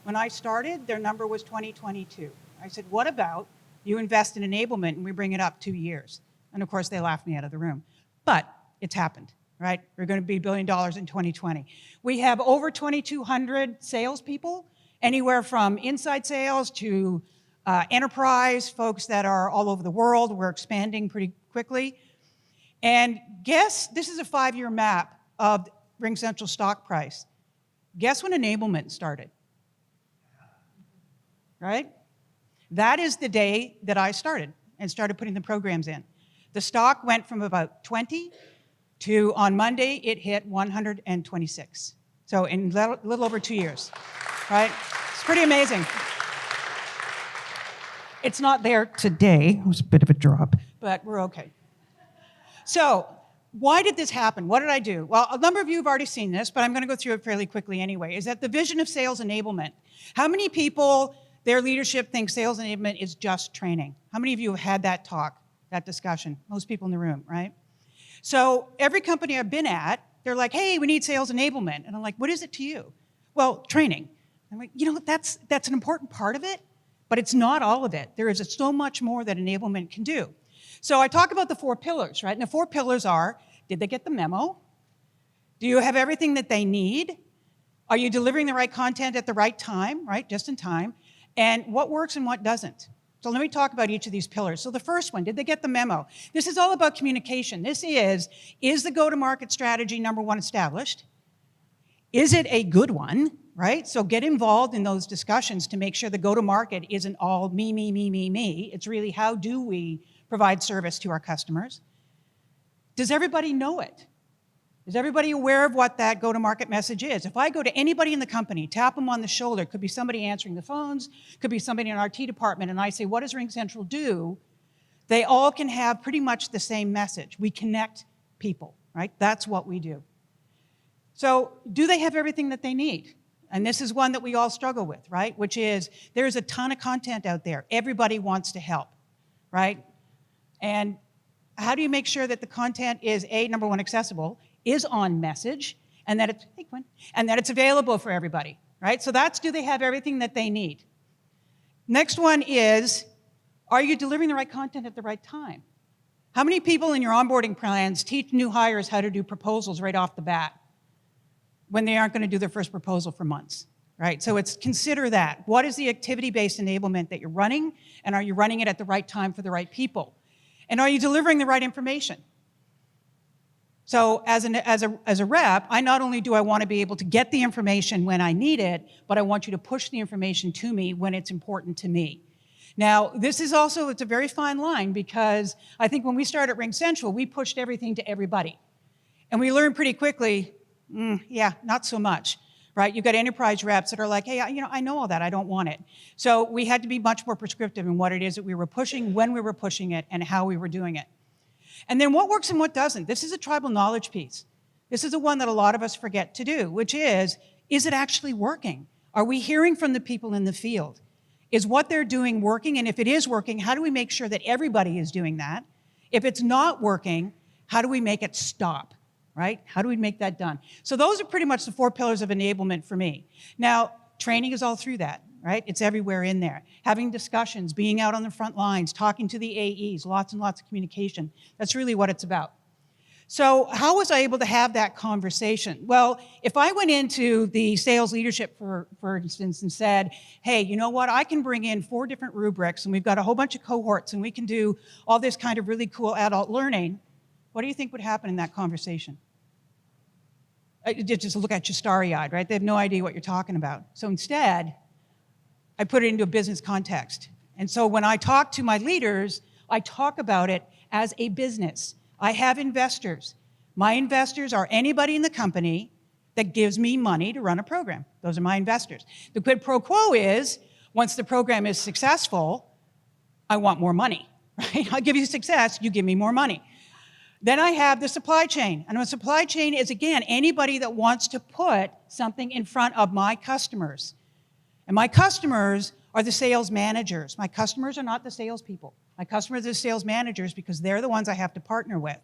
When I started, their number was 2022. I said, what about you invest in enablement and we bring it up 2 years? And of course, they laughed me out of the room. But it's happened, right? We're going to be $1 billion in 2020. We have over 2,200 salespeople, anywhere from inside sales to enterprise, folks that are all over the world. We're expanding pretty quickly. And guess, this is a 5-year map of RingCentral stock price. Guess when enablement started? Right? That is the day that I started and started putting the programs in. The stock went from about 20 to, on Monday, it hit 126. So in a little over 2 years, right? It's pretty amazing. It's not there today. It was a bit of a drop, but we're okay. So why did this happen? What did I do? Well, a number of you have already seen this, but I'm going to go through it fairly quickly anyway, is that the vision of sales enablement. How many people, their leadership thinks sales enablement is just training? How many of you have had that talk, that discussion? Most people in the room, right? So every company I've been at, they're like, hey, we need sales enablement. And I'm like, what is it to you? Well, training. I'm like, you know, that's an important part of it, but it's not all of it. There is so much more that enablement can do. So I talk about the 4 pillars, right? And the 4 pillars are, did they get the memo? Do you have everything that they need? Are you delivering the right content at the right time, right? Just in time. And what works and what doesn't? So let me talk about each of these pillars. So the first one, did they get the memo? This is all about communication. This is the go-to-market strategy number 1 established? Is it a good one, right? So get involved in those discussions to make sure the go-to-market isn't all me, me, me, me, me. It's really how do we provide service to our customers. Does everybody know it? Is everybody aware of what that go-to-market message is? If I go to anybody in the company, tap them on the shoulder, could be somebody answering the phones, could be somebody in our IT department, and I say, what does RingCentral do? They all can have pretty much the same message. We connect people, right? That's what we do. So do they have everything that they need? And this is one that we all struggle with, right? Which is, there's a ton of content out there. Everybody wants to help, right? And how do you make sure that the content is, number 1, accessible, is on message, and that it's available for everybody, right? So that's, do they have everything that they need? Next one is, are you delivering the right content at the right time? How many people in your onboarding plans teach new hires how to do proposals right off the bat when they aren't going to do their first proposal for months, right? So it's, consider that. What is the activity-based enablement that you're running, and are you running it at the right time for the right people? And are you delivering the right information? So as a rep, I not only do I want to be able to get the information when I need it, but I want you to push the information to me when it's important to me. Now, this is also, it's a very fine line, because I think when we started RingCentral, we pushed everything to everybody. And we learned pretty quickly, yeah, not so much, right? You've got enterprise reps that are like, hey, I know all that, I don't want it. So we had to be much more prescriptive in what it is that we were pushing, when we were pushing it, and how we were doing it. And then what works and what doesn't? This is a tribal knowledge piece. This is the one that a lot of us forget to do, which is it actually working? Are we hearing from the people in the field? Is what they're doing working? And if it is working, how do we make sure that everybody is doing that? If it's not working, how do we make it stop, right? How do we make that done? So those are pretty much the 4 pillars of enablement for me. Now, training is all through that, right? It's everywhere in there. Having discussions, being out on the front lines, talking to the AEs, lots and lots of communication. That's really what it's about. So how was I able to have that conversation? Well, if I went into the sales leadership, for instance, and said, hey, you know what, I can bring in 4 different rubrics, and we've got a whole bunch of cohorts, and we can do all this kind of really cool adult learning, what do you think would happen in that conversation? Just look at you starry-eyed, right? They have no idea what you're talking about. So instead, I put it into a business context. And so when I talk to my leaders, I talk about it as a business. I have investors. My investors are anybody in the company that gives me money to run a program. Those are my investors. The quid pro quo is, once the program is successful, I want more money, right? I'll give you success, you give me more money. Then I have the supply chain. And the supply chain is, again, anybody that wants to put something in front of my customers. And my customers are the sales managers. My customers are not the salespeople. My customers are sales managers because they're the ones I have to partner with.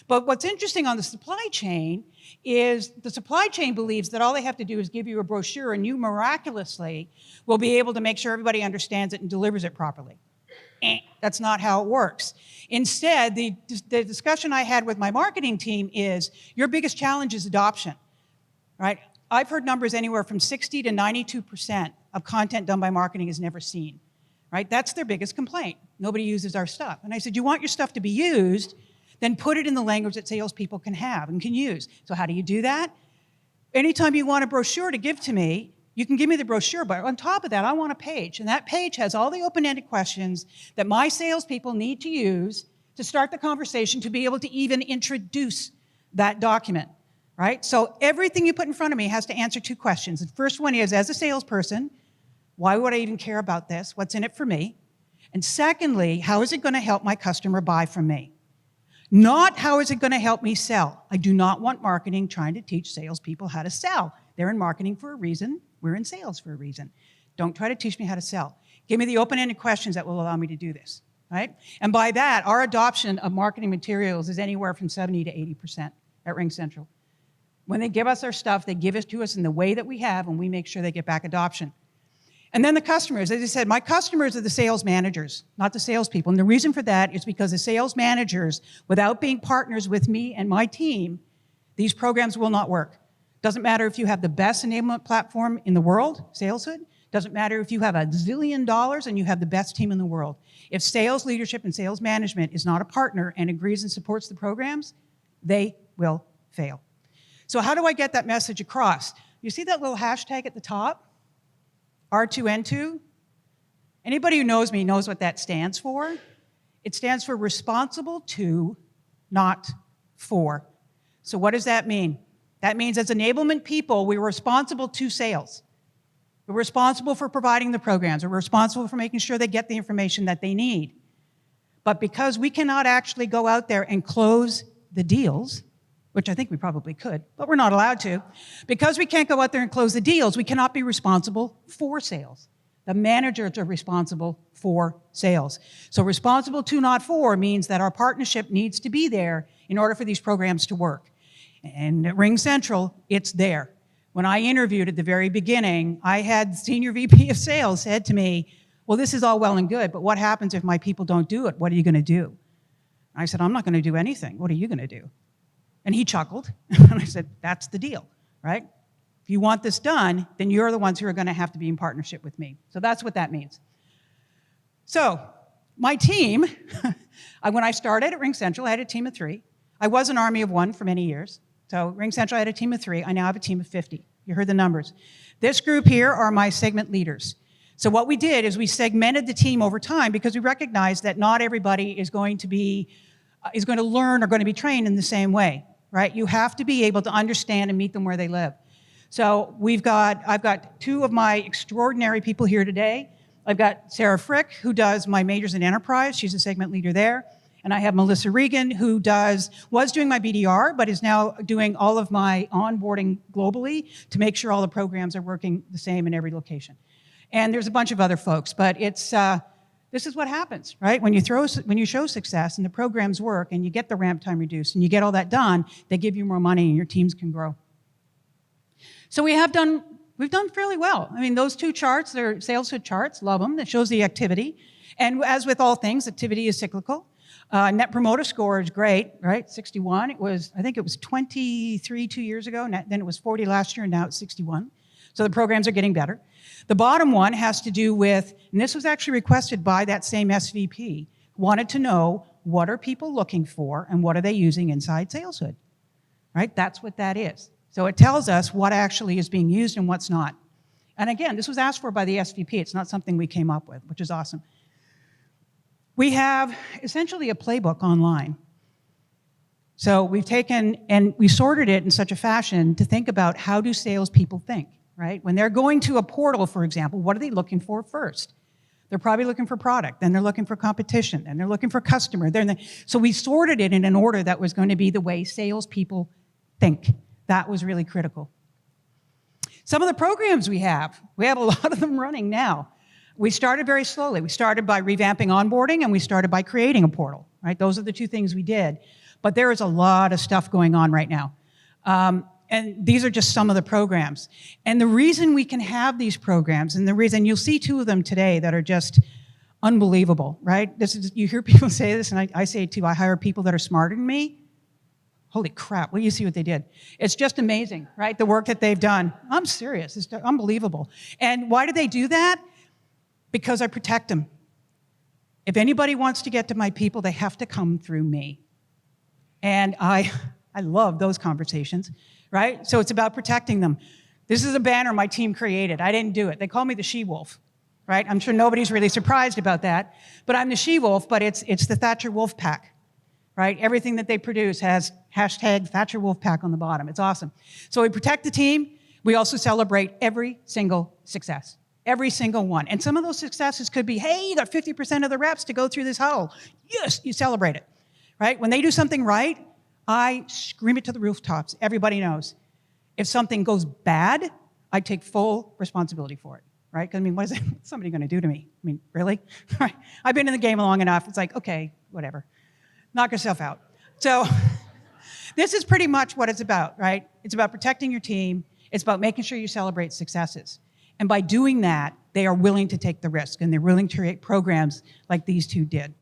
But what's interesting on the supply chain is the supply chain believes that all they have to do is give you a brochure and you miraculously will be able to make sure everybody understands it and delivers it properly. That's not how it works. Instead, the discussion I had with my marketing team is your biggest challenge is adoption, right? I've heard numbers anywhere from 60 to 92% of content done by marketing is never seen, right? That's their biggest complaint. Nobody uses our stuff. And I said, you want your stuff to be used, then put it in the language that salespeople can have and can use. So how do you do that? Anytime you want a brochure to give to me, you can give me the brochure, but on top of that, I want a page. And that page has all the open-ended questions that my salespeople need to use to start the conversation to be able to even introduce that document, right? So everything you put in front of me has to answer 2 questions. The first one is, as a salesperson, why would I even care about this? What's in it for me? And secondly, how is it going to help my customer buy from me? Not how is it going to help me sell. I do not want marketing trying to teach salespeople how to sell. They're in marketing for a reason. We're in sales for a reason. Don't try to teach me how to sell. Give me the open-ended questions that will allow me to do this, right? And by that, our adoption of marketing materials is anywhere from 70 to 80% at RingCentral. When they give us our stuff, they give it to us in the way that we have, and we make sure they get back adoption. And then the customers, as I said, my customers are the sales managers, not the salespeople. And the reason for that is because the sales managers, without being partners with me and my team, these programs will not work. Doesn't matter if you have the best enablement platform in the world, SalesHood. Doesn't matter if you have $1 zillion and you have the best team in the world. If sales leadership and sales management is not a partner and agrees and supports the programs, they will fail. So how do I get that message across? You see that little hashtag at the top? R2N2? Anybody who knows me knows what that stands for. It stands for responsible to, not for. So what does that mean? That means as enablement people, we're responsible to sales. We're responsible for providing the programs. We're responsible for making sure they get the information that they need. But because we cannot actually go out there and close the deals, which I think we probably could, but we're not allowed to, because we can't go out there and close the deals, we cannot be responsible for sales. The managers are responsible for sales. So responsible to, not for, means that our partnership needs to be there in order for these programs to work. And at RingCentral, it's there. When I interviewed at the very beginning, I had the Senior VP of Sales said to me, well, this is all well and good, but what happens if my people don't do it? What are you going to do? I said, I'm not going to do anything. What are you going to do? And he chuckled, and I said, that's the deal, right? If you want this done, then you're the ones who are going to have to be in partnership with me. So that's what that means. So my team, when I started at RingCentral, I had a team of 3. I was an army of 1 for many years. So RingCentral, I had a team of 3. I now have a team of 50. You heard the numbers. This group here are my segment leaders. So what we did is we segmented the team over time because we recognized that not everybody is going to learn or going to be trained in the same way, right? You have to be able to understand and meet them where they live. So I've got 2 of my extraordinary people here today. I've got Sarah Frick, who does my majors in enterprise. She's a segment leader there. And I have Melissa Regan, who was doing my BDR, but is now doing all of my onboarding globally to make sure all the programs are working the same in every location. And there's a bunch of other folks, but this is what happens, right? When you show success and the programs work and you get the ramp time reduced and you get all that done, they give you more money and your teams can grow. So we've done fairly well. I mean, those 2 charts, they're SalesHood charts, love them. That shows the activity. And as with all things, activity is cyclical. Net Promoter Score is great, right? 61. I think it was 23 2 years ago. Then it was 40 last year, and now it's 61. So the programs are getting better. The bottom one has to do with, and this was actually requested by that same SVP, wanted to know what are people looking for and what are they using inside SalesHood, right? That's what that is. So it tells us what actually is being used and what's not. And again, this was asked for by the SVP. It's not something we came up with, which is awesome. We have essentially a playbook online. So we've taken and we sorted it in such a fashion to think about how do salespeople think, right? When they're going to a portal, for example, what are they looking for first? They're probably looking for product, then they're looking for competition, then they're looking for customer. So we sorted it in an order that was going to be the way salespeople think. That was really critical. Some of the programs we have a lot of them running now. We started very slowly. We started by revamping onboarding, and we started by creating a portal, right? Those are the two things we did. But there is a lot of stuff going on right now. And these are just some of the programs. And the reason we can have these programs, and the reason you'll see two of them today that are just unbelievable, right? You hear people say this, and I say it too. I hire people that are smarter than me. Holy crap, well, you see what they did. It's just amazing, right? The work that they've done. I'm serious, it's unbelievable. And why do they do that? Because I protect them. If anybody wants to get to my people, they have to come through me. And I love those conversations, right? So it's about protecting them. This is a banner my team created. I didn't do it. They call me the she-wolf, right? I'm sure nobody's really surprised about that. But I'm the she-wolf, but it's the Thatcher Wolf Pack, right? Everything that they produce has hashtag Thatcher Wolf Pack on the bottom. It's awesome. So we protect the team. We also celebrate every single success. Every single one. And some of those successes could be, hey, you got 50% of the reps to go through this huddle. Yes, you celebrate it, right? When they do something right, I scream it to the rooftops. Everybody knows. If something goes bad, I take full responsibility for it, right? Because, I mean, what's somebody going to do to me? I mean, really? I've been in the game long enough. It's like, okay, whatever. Knock yourself out. So this is pretty much what it's about, right? It's about protecting your team. It's about making sure you celebrate successes. And by doing that, they are willing to take the risk, and they're willing to create programs like these two did.